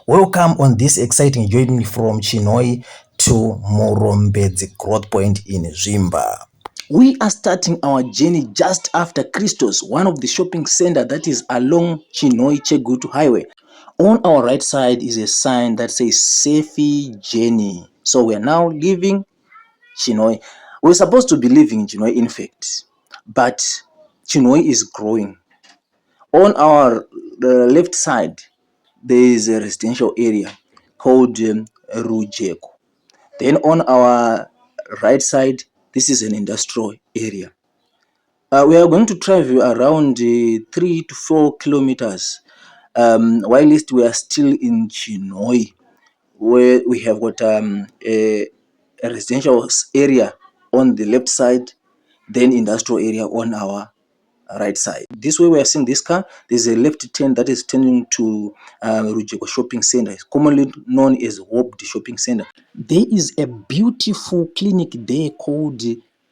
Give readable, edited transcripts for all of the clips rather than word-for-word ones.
Welcome on this exciting journey from Chinhoyi to Murombedzi Growth Point in Zvimba. We are starting our journey just after Christos, one of the shopping center that is along Chinhoyi Chegutu Highway. On our right side is a sign that says Safe Journey. So we are now leaving Chinhoyi. We're supposed to be leaving Chinhoyi, in fact, but Chinhoyi is growing. On our left side, there is a residential area called Rujeko. Then on our right side, this is an industrial area. We are going to travel around 3 to 4 kilometers while we are still in Chinhoyi, where we have got a residential area on the left side, then industrial area on our right side. This way we are seeing this car. There's a left turn that is turning to Rujeko Shopping Center, commonly known as Hope Shopping Center. There is a beautiful clinic there called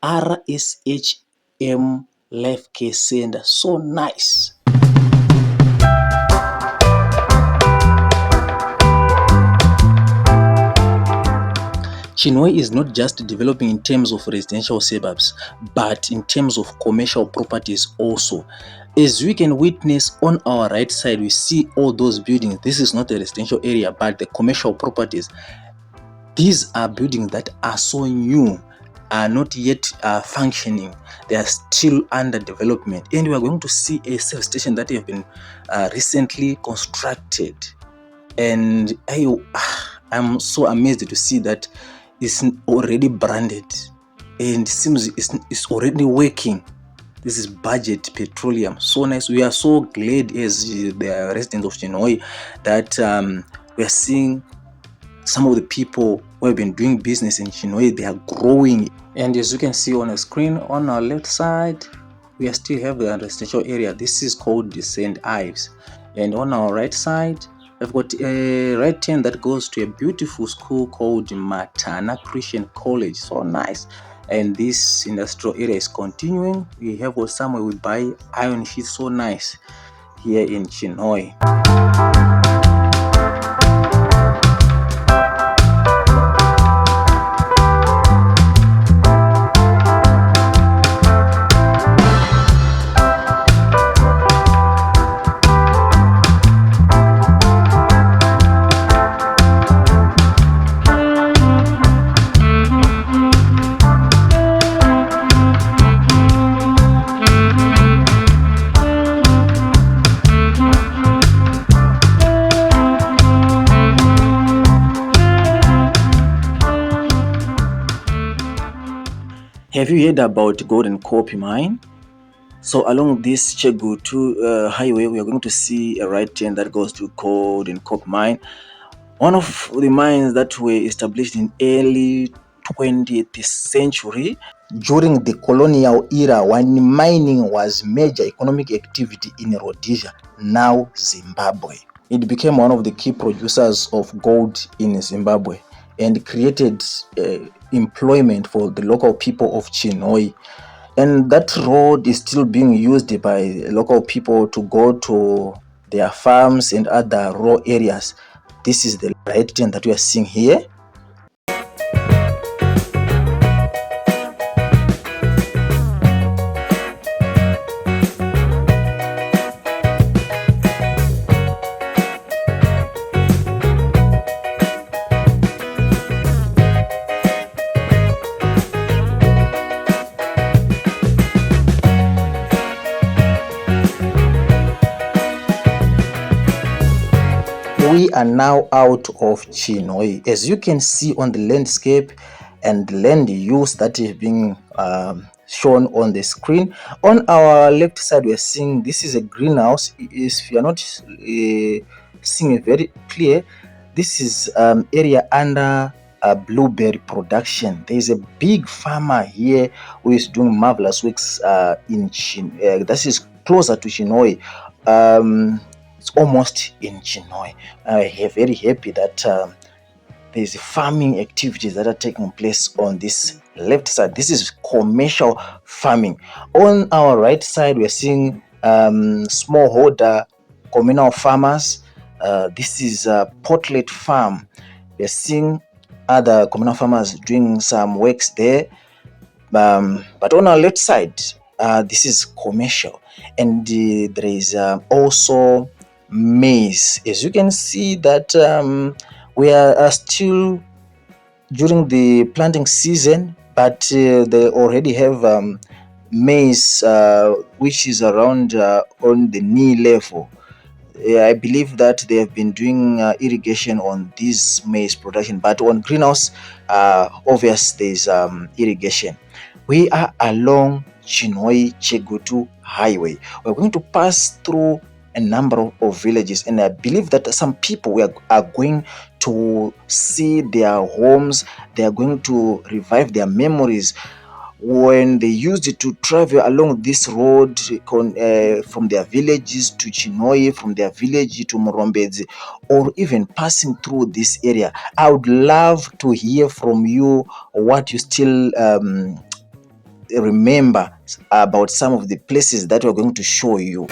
RSHM Life Care Center. So nice. Chinhoyi is not just developing in terms of residential suburbs, but in terms of commercial properties also. As we can witness on our right side, we see all those buildings. This is not a residential area, but the commercial properties. These are buildings that are so new, are not yet functioning. They are still under development. And we are going to see a service station that have been recently constructed. And I'm so amazed to see that it's already branded and seems it's already working. This is Budget Petroleum. So nice. We are so glad as the residents of Chinhoyi that we are seeing some of the people who have been doing business in Chinhoyi, they are growing. And as you can see on the screen on our left side, we still have the residential area. This is called the St. Ives. And on our right side, we've got a right turn that goes to a beautiful school called Matana Christian College. So nice. And this industrial area is continuing. We have somewhere we buy iron sheets. So nice here in Chinhoyi. Have you heard about Golden Copper Mine? So along this Chegutu highway, we are going to see a right turn that goes to Golden Copper Mine. One of the mines that were established in early 20th century. During the colonial era, when mining was major economic activity in Rhodesia, now Zimbabwe. It became one of the key producers of gold in Zimbabwe and created employment for the local people of Chinhoyi. And that road is still being used by local people to go to their farms and other rural areas. This is the right turn that we are seeing here. We are now out of Chinhoyi. As you can see on the landscape and land use that is being shown on the screen, on our left side we are seeing this is a greenhouse. If you are not seeing it very clear, this is area under blueberry production. There is a big farmer here who is doing marvelous works in Chinhoyi. This is closer to Chinhoyi. It's almost in Chinhoyi. I am very happy that there's farming activities that are taking place on this left side, this is commercial farming. On our right side, we are seeing smallholder communal farmers. This is a portlet farm. We are seeing other communal farmers doing some works there. But on our left side, this is commercial, and there is also maize. As you can see that we are still during the planting season, but they already have maize which is around on the knee level. I believe that they have been doing irrigation on this maize production, but on greenhouse, obvious there's irrigation. We are along Chinhoyi Chegutu Highway. We're going to pass through a number of villages, and I believe that some people are going to see their homes. They are going to revive their memories when they used to travel along this road from their villages to Chinhoyi, from their village to Murombedzi, or even passing through this area. I would love to hear from you what you still remember about some of the places that we're going to show you.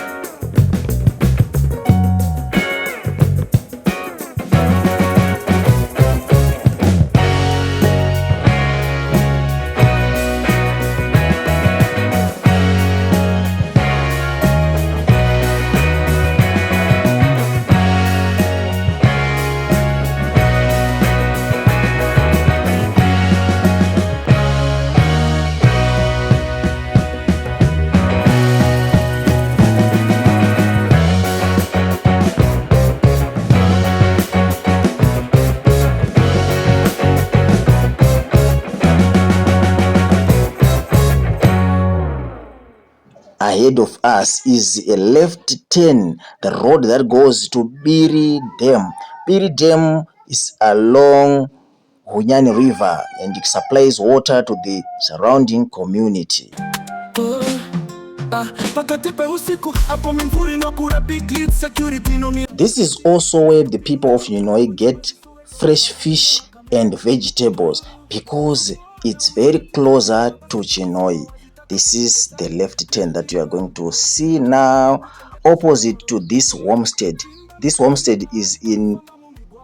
Ahead of us is a left turn, the road that goes to Biri Dam. Biri Dam is along Hunyani River and it supplies water to the surrounding community. This is also where the people of Chinhoyi get fresh fish and vegetables because it's very closer to Chinhoyi. This is the left turn that you are going to see now, opposite to this homestead. This homestead is in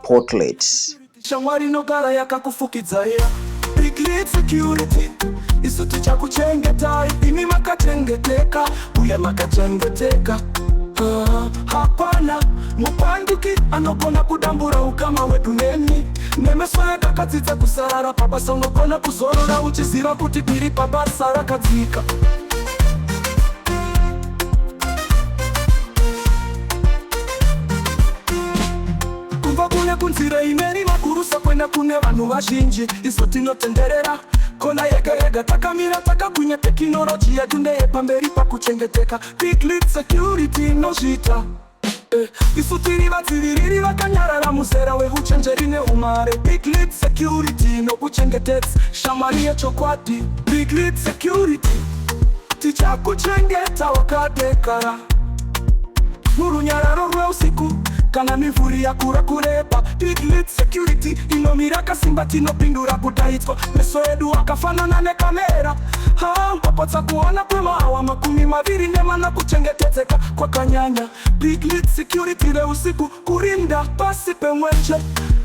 Portlet. Hapana mupandiki anokona kudambura ukama wetu neni nemesweka katsitsa kusarara pabasa unokona kuzorora uchiziva kuti piri pabasa rakatsika. Kumva kune kunzira imweni makurusa kwenda kune vanhu vazhinji isu tinotenderera kona yega yega takamira takakunya teknoloji yetu ndeyepamberi pakuchengeteka big lead security nozvita isu tiri vadziviriri vakanyarara muzera wehuchenjeri neumare. Big lead security nokuchengetedza shamwari yechokwadi. Big lead security tichakuchengeta wakadekara murunyararo rweusiku kana mivhuri yakura kureba. Big lead security inomira kasimba tinopindura kudaidzwa meso edu akafanana nekamera mbopotsa kuona kwemahawa 24 kuchengetedzeka kwakanyanya. Big lead security reusiku kurinda pasi pemwenje,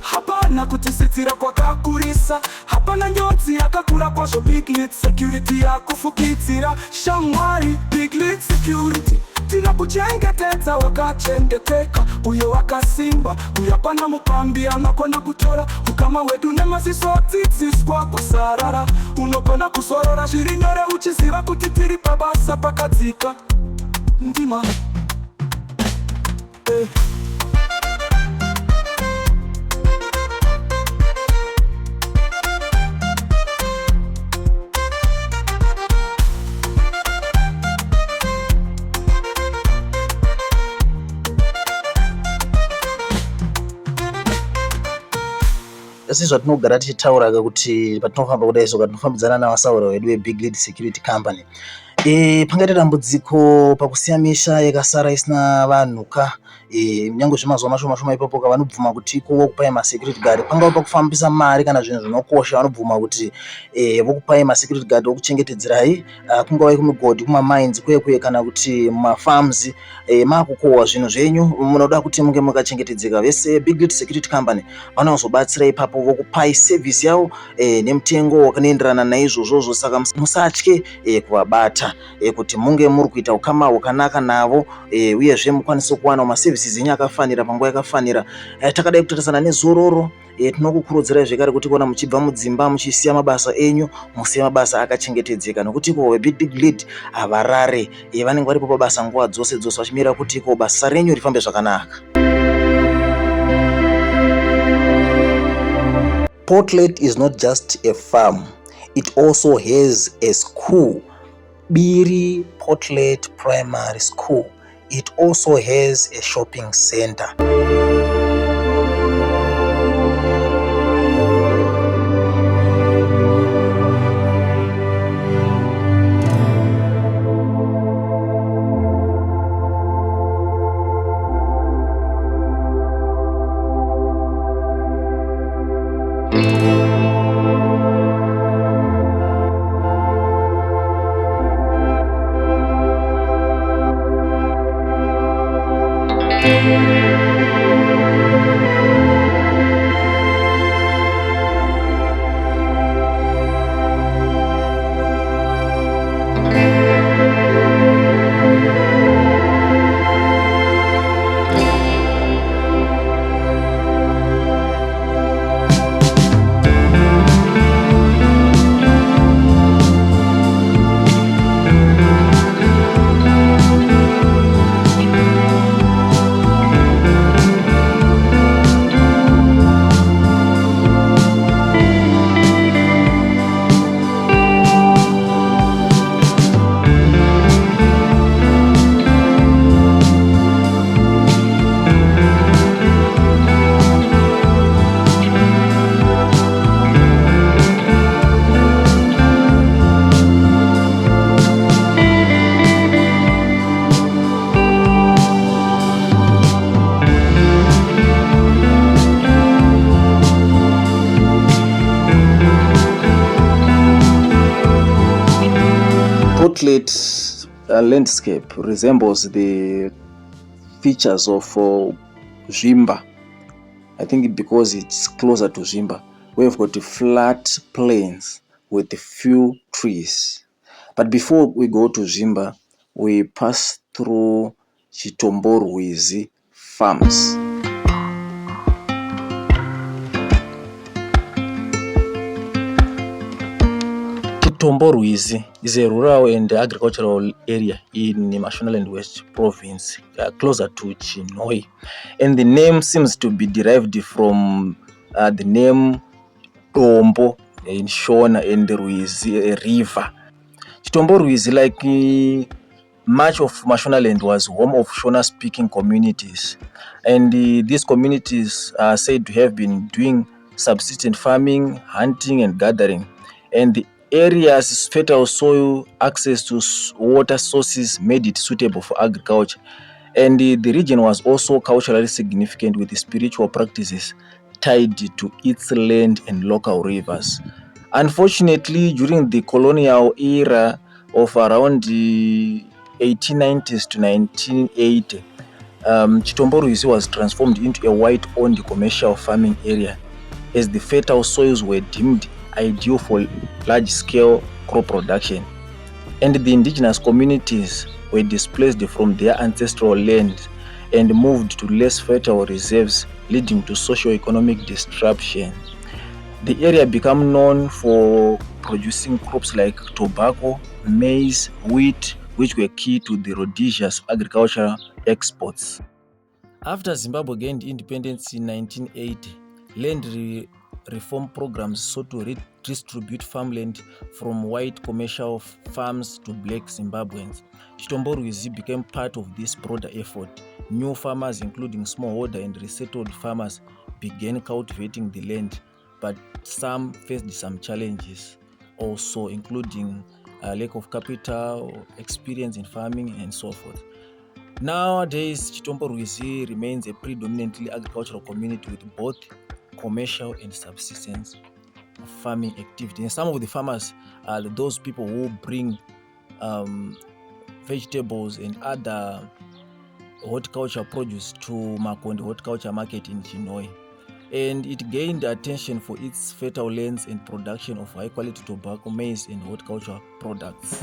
hapana kutisitira kwakakurisa, hapana njodzi yakakura kwazvo. Big lead security yakufukidzira shamwari. Big lead security tinakuchengetedza wakachengeteka uye wakasimba uye apana mupambi anokona kutora ukama wedu nemaziso adzidziswa kusarara. Unokona kusorora zviri nyore uchiziva kuti tiri pabasa pakadzika ndima. Asi zvatinogara tichitaura kuti patinofamba kudai so tinofambidzana navasaura vedu ve-Big Lead Security Company. Pangaita dambudziko pakusiya misha yakasara isina vanhu ka nyange zvemazuva mashoma ipapo vanobvuma kuti vokupai masecurity guard, pangava pakufambisa mari kana zvinhu zvinokosha vanobvuma kuti vokupai masecurity guard okuchengetedzerai, kungava kumigodhi, kumamines kwekwe kana kuti mumafarms, makukohwa zvinhu zvenyu munoda kuti munge makachengetedzeka. Vese big lead security company vanozobatsira ipapo vokupai service yavo nemutengo wakanoenderana naizvozvozvo. Saka musatye kuvabata kuti munge muri kuita ukama hwakanaka navo, uyezve mukwanise kuwana maservices enyu akafanira panguva yakafanira. Takadai kutarisana nezororo, tinokukurudzirai zvekare kuti kana muchibva mudzimba muchisiya mabasa enyu musiye mabasa akachengetedzeka, nokuti ko big lead havarare, vanenge varipo pabasa nguva dzose dzose vachimirira kuti ko basa renyu rifambe zvakanaka. Portlet is not just a farm, it also has a school, Biri Portlet Primary School. It also has a shopping center. Portlet landscape resembles the features of Zvimba. I think because it's closer to Zvimba. We've got flat plains with a few trees. But before we go to Zvimba, we pass through Chitomborwizi farms. Chitomborwizi is a rural and agricultural area in Mashonaland West Province, closer to Chinhoyi. And the name seems to be derived from the name Tombo in Shona and Ruizi, a river. Chitomborwizi, like much of Mashonaland, was home of Shona-speaking communities. And these communities are said to have been doing subsistence farming, hunting and gathering. And the area's fertile soil, access to water sources made it suitable for agriculture. And the region was also culturally significant with the spiritual practices tied to its land and local rivers. Unfortunately, during the colonial era of around the 1890s to 1980, Chitomborwizi was transformed into a white-owned commercial farming area, as the fertile soils were deemed ideal for large-scale crop production, and the indigenous communities were displaced from their ancestral land and moved to less fertile reserves, leading to socio-economic disruption. The area became known for producing crops like tobacco, maize, wheat, which were key to the Rhodesia's agricultural exports. After Zimbabwe gained independence in 1980, land reform programs sought to redistribute farmland from white commercial farms to black Zimbabweans. Chitomborwizi became part of this broader effort. New farmers, including smallholder and resettled farmers, began cultivating the land, but some faced some challenges also, including a lack of capital, experience in farming, and so forth. Nowadays, Chitomborwizi remains a predominantly agricultural community with both commercial and subsistence farming activity. And some of the farmers are those people who bring vegetables and other horticulture produce to Makonde Horticulture Market in Chinhoyi. And it gained attention for its fertile lands and production of high quality tobacco, maize, and horticulture products.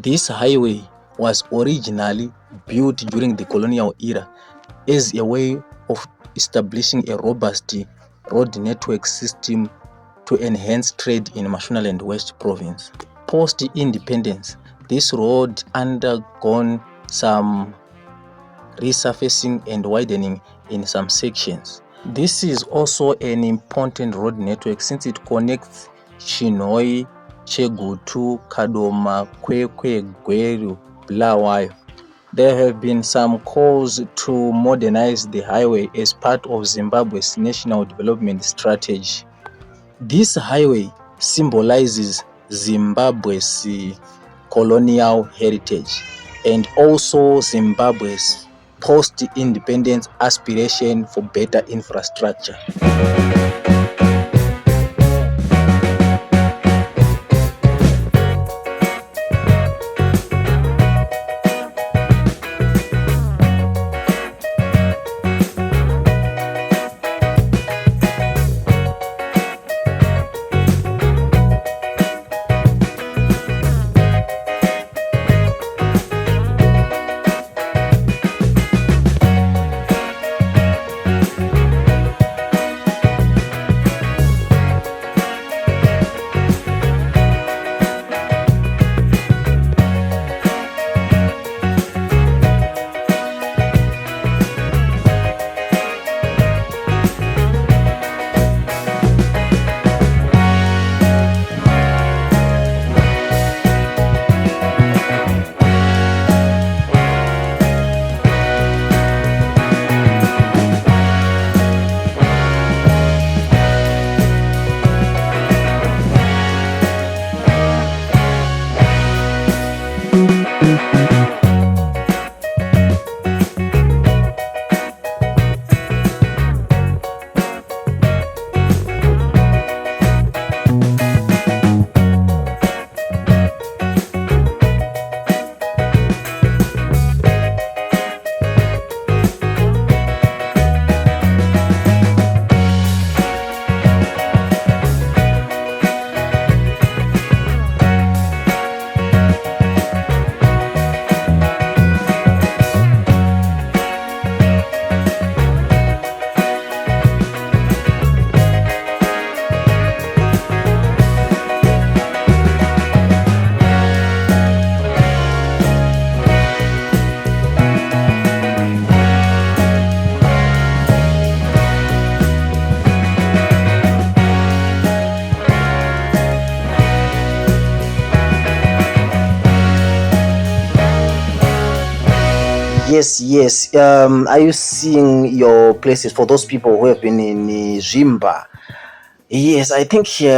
This highway was originally built during the colonial era as a way of establishing a robust road network system to enhance trade in Mashonaland West Province. Post-independence, this road undergone some resurfacing and widening in some sections. This is also an important road network since it connects Chinhoyi, Chegutu, Kadoma, Kwekwe, Gweru, Bulawayo. There have been some calls to modernize the highway as part of Zimbabwe's national development strategy. This highway symbolizes Zimbabwe's colonial heritage and also Zimbabwe's post-independence aspiration for better infrastructure. Yes. Are you seeing your places for those people who have been in Zvimba? Yes, I think you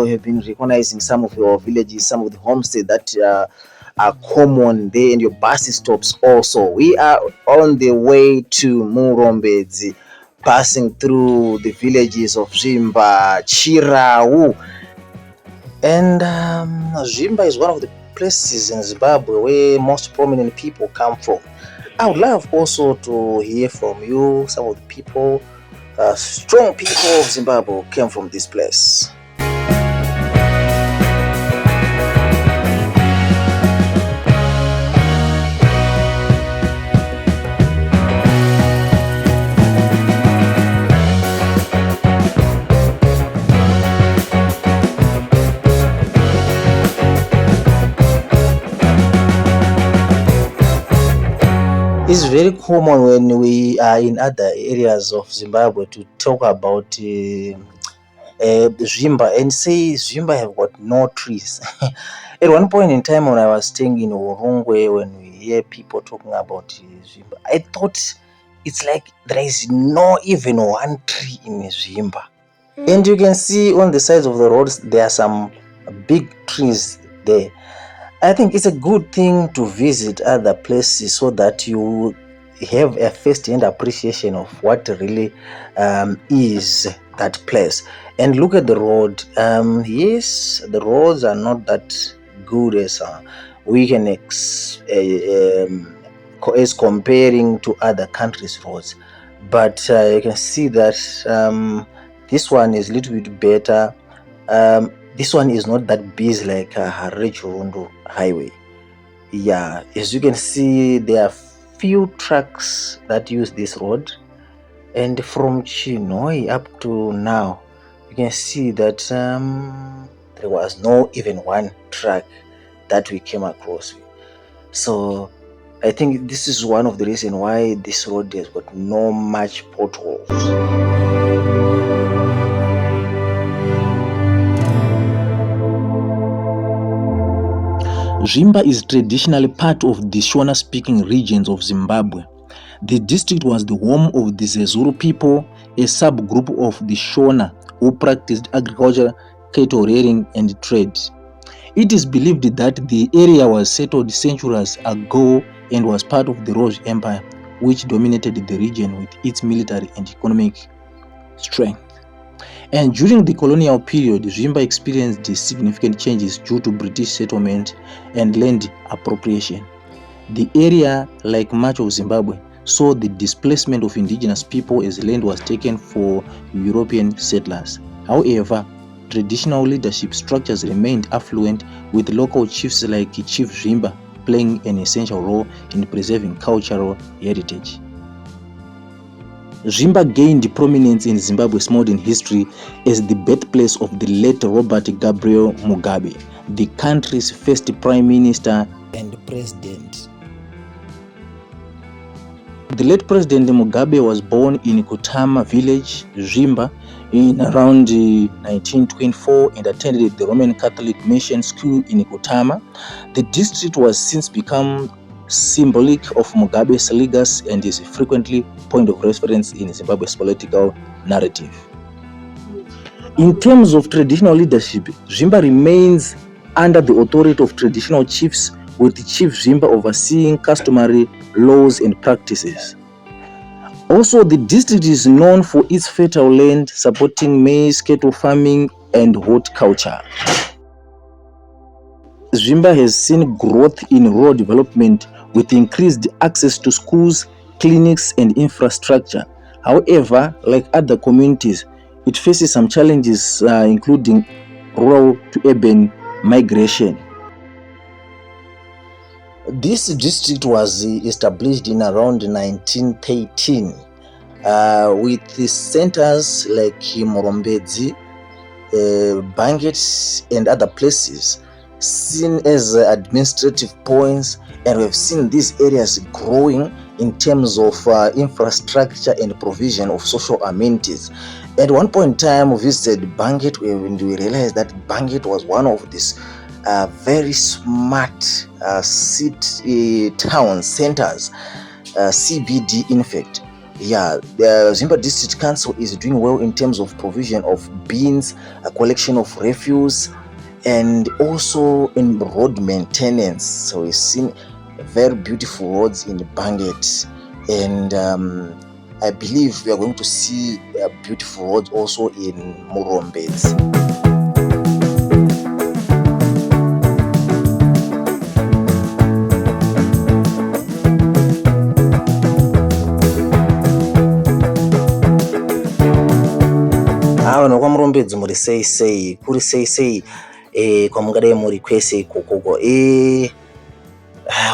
have been recognizing some of your villages, some of the homesteads that are common there, and your bus stops also. We are on the way to Murombedzi, passing through the villages of Zvimba, Chirau. And Zvimba is one of the places in Zimbabwe where most prominent people come from. I would love also to hear from you. Some of the people, strong people of Zimbabwe came from this place. It's very common when we are in other areas of Zimbabwe to talk about Zvimba and say Zvimba have got no trees. At one point in time when I was staying in Urungwe, when we hear people talking about Zvimba, I thought it's like there is no even one tree in Zvimba. And you can see on the sides of the roads there are some big trees there. I think it's a good thing to visit other places so that you have a first-hand appreciation of what really is that place. And look at the road. Yes, the roads are not that good as we can as comparing to other countries' roads. But you can see that this one is a little bit better. This one is not that busy like Harare Churundu Highway. Yeah, as you can see, there are few trucks that use this road, and from Chinhoyi up to now, you can see that there was no even one truck that we came across. So I think this is one of the reasons why this road has got no much potholes. Zvimba is traditionally part of the Shona-speaking regions of Zimbabwe. The district was the home of the Zezuru people, a subgroup of the Shona who practiced agriculture, cattle rearing, and trade. It is believed that the area was settled centuries ago and was part of the Rose Empire, which dominated the region with its military and economic strength. And during the colonial period, Zvimba experienced significant changes due to British settlement and land appropriation. The area, like much of Zimbabwe, saw the displacement of indigenous people as land was taken for European settlers. However, traditional leadership structures remained affluent, with local chiefs like Chief Zvimba playing an essential role in preserving cultural heritage. Zvimba gained prominence in Zimbabwe's modern history as the birthplace of the late Robert Gabriel Mugabe, the country's first prime minister and president. The late President Mugabe was born in Kutama village, Zvimba, in around 1924 and attended the Roman Catholic Mission School in Kutama. The district was since become symbolic of Mugabe's legacy and is frequently point of reference in Zimbabwe's political narrative. In terms of traditional leadership, Zvimba remains under the authority of traditional chiefs, with Chief Zvimba overseeing customary laws and practices. Also, the district is known for its fertile land, supporting maize, cattle farming, and horticulture. Zvimba has seen growth in rural development with increased access to schools, clinics, and infrastructure. However, like other communities, it faces some challenges, including rural to urban migration. This district was established in around 1913 with the centers like Murombedzi, Bangets, and other places seen as administrative points, and we've seen these areas growing in terms of infrastructure and provision of social amenities. At one point in time, we visited Banget and we realized that Banget was one of these very smart city town centers, CBD in fact. Yeah, the Zvimba District Council is doing well in terms of provision of bins, a collection of refuse, and also in road maintenance. So we've seen very beautiful roads in Banget, and I believe we are going to see beautiful roads also in Murombedzi. Vanhu kwamurombedzi muri sei sei, kuri sei sei kwamungadai muri kwese ikokoko. I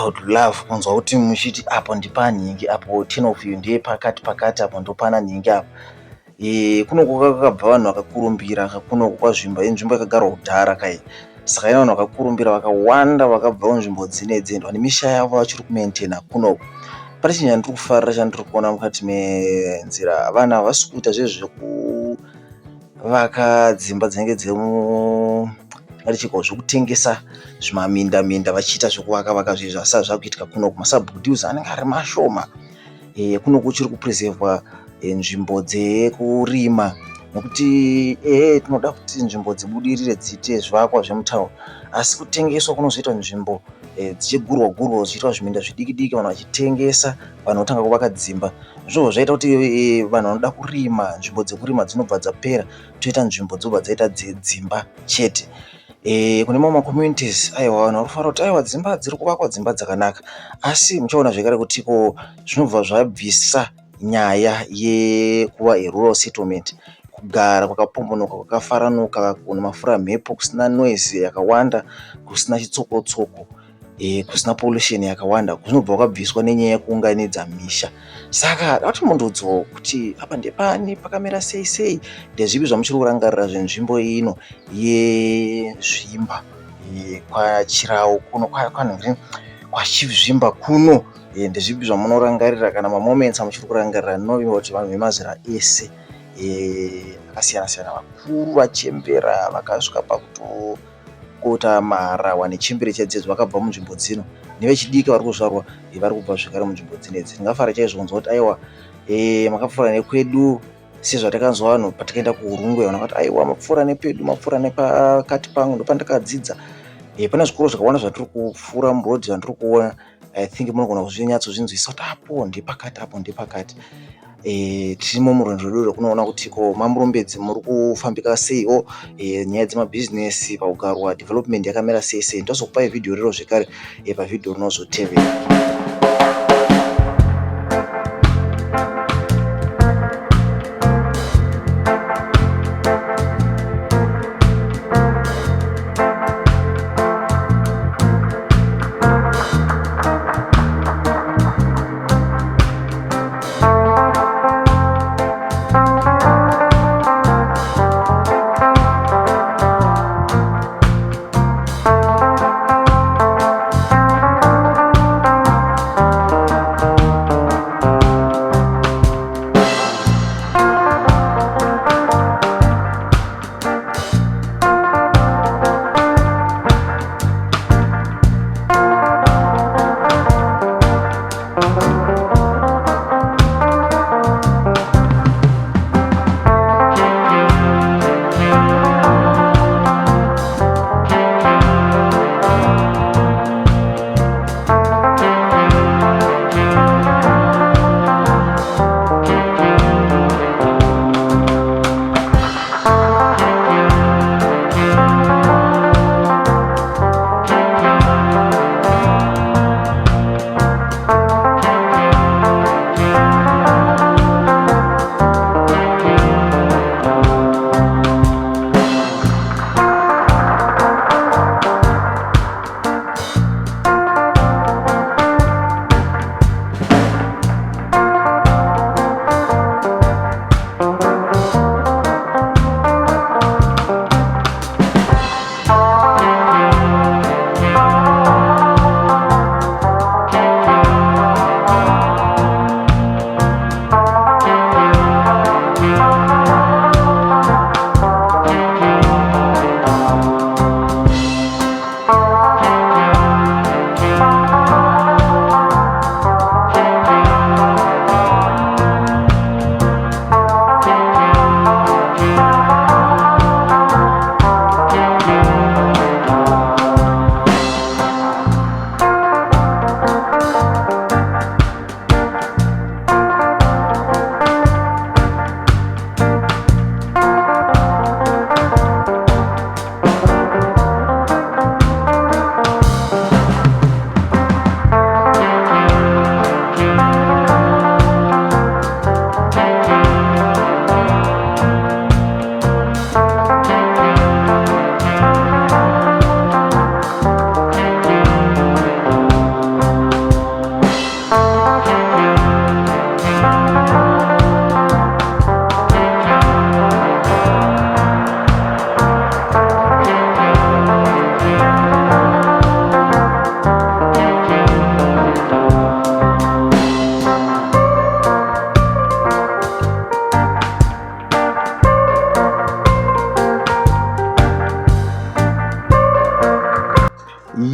would love kunzwa kuti muchiti apo ndipana nyingi, apo 10 of you ndiye pakati apo ndopana nyingi apo. Kuno kwakabva vanhu vakakurumbira kuno kwaZvimba, inzvimbo yakagara kudhara kai. Saka ina vanhu vakakurumbira vakawanda vakabva kunzvimbo dzinedzi ende vane misha yavo vachiri kumaintaina kuno. pane chinhu chandiri kufarira chandiri kuona mukati menzira. Vanhu havasi kuita zvezvekuvaka dzimba dzinenge zvekutengesa zvimaminda vachiita zvekuvaka zvinhu zvasara zvakuitika kunoku. Masubdues anenge ari mashoma. Kunoku kuchiri kupresevhwa nzvimbo dzekurima, nekuti tinoda kuti nzvimbo dzibudirire dziite zvivakwa zvemutauni, asi kutengeswa kunozoita nzvimbo dzichigurwa zichiitwa zviminda zvidiki vanhu vachitengesa, vanhu votanga kuvaka dzimba. Zvinhu zvaita kuti vanhu vanoda kurima, nzvimbo dzekurima dzinobva dzapera, toita nzvimbo dzobva dzaita dzimba chete. Kune mamwe macommunities aiwa vanhu varikufanira kuti aiwa dzimba dziri kuvakwa dzimba dzakanaka, asi muchaona zvekare kutiko zvinobva zvabvisa nyaya yekuva rural settlement, kugara kwakapombonoka kwakafaranuka, kuna mafura mhepo, kusina noise yakawanda, kusina chitsokotsoko, kusina pollution yakawanda, zvinobva kwabviswa nenyaya yekuunganidza misha. Saka dati mundudzo kuti apa ndepani, pakamera sei, ndezvipi zvamuchiri kurangarira zvenzvimbo ino yeZvimba, kwaChirau kuno kwaChizvimba kuno, ndezvipi zvamunorangarira kana mamoments amuchiri kurangarira? Ndinovimba kuti vanhu vemazera ese akasiyana-siyana, vakuru vachembera vakasvika pakutokota maharahwa nechembere chaidzo vakabva munzvimbo dzino, nevechidiki vari kuzvarwa vari kubva zvekare munzvimbo dzinedzi. Ndingafara chaizvo kunzwa kuti aiwa makapfuura nekwedu sezvatakanzwa vanhu patakaenda kuHurungwe, vanhu vakati aiwa mapfuura nepedu, mapfuura nepakati pangu ndopandakadzidza. Pane zvikoro zvakawanda zvatiri kupfuura murodhi zvandiri kuona. I think munogona kuzvinyatso-zvinzwisa kuti apo ndepakati. Tirimo murwendo rwedu rwekunoona kuti ko mamurombedzi muri kufambika seiwo, nyaya dzemabhizinesi paugarwa, development yakamera sei. Ndozokupai vhidhiyo rero zvekare pavhidhiyo rinozotevera.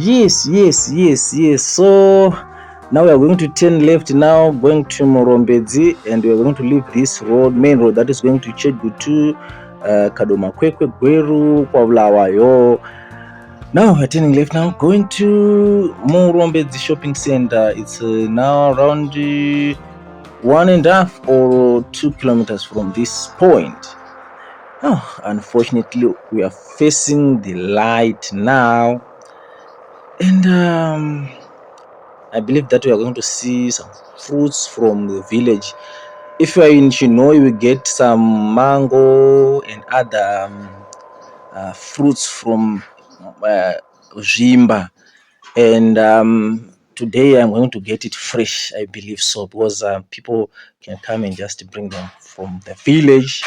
Yes. So now we are going to turn left now, going to Murombedzi, and we are going to leave this road, main road that is going to Chegutu, Kadomakwekwe, Gweru, Kwabulawayo. Now we're turning left now, going to Murombedzi shopping center. It's now around 1.5 or 2 kilometers from this point. Oh, unfortunately, we are facing the light now, and I believe that we are going to see some fruits from the village. If you are in Chinhoyi, we get some mango and other fruits from Zvimba. And today I'm going to get it fresh, I believe so, because people can come and just bring them from the village.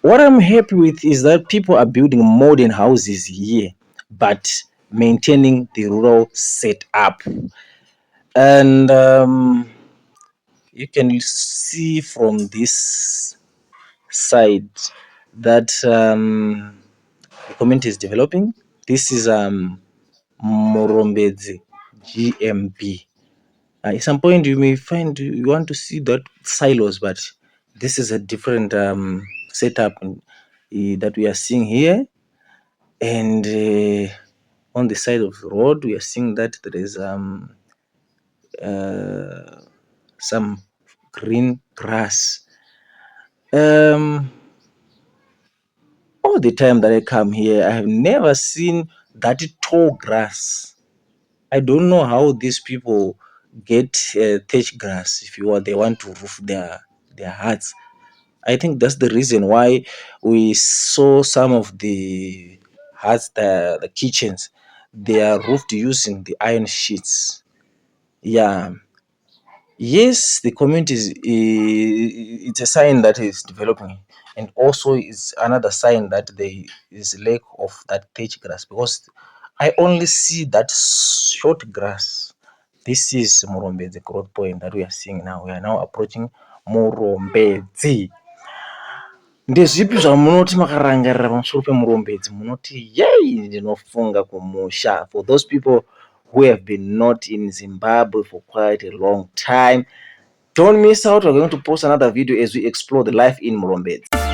What I'm happy with is that people are building modern houses here, but maintaining the rural setup. And you can see from this side that the community is developing. This is Murombedzi GMB. At some point, you may find you want to see that silos, but this is a different setup that we are seeing here. And on the side of the road, we are seeing that there is some green grass. All the time that I come here, I have never seen that tall grass. I don't know how these people get thatch grass if they want to roof their huts. I think that's the reason why we saw some of the huts, the kitchens, they are roofed using the iron sheets. Yeah. Yes, the community it's a sign that is developing, and also it's another sign that there is lack of that thatch grass, because I only see that short grass. This is Murombedzi growth point that we are seeing now. We are now approaching Murombedzi. Ndezvipi zvamunoti makarangarira pamusoro pemurombedzi? Munoti yei, ndinofunga kumusha. For those people who have been not in Zimbabwe for quite a long time, don't miss out. We're going to post another video as we explore the life in Murombedzi.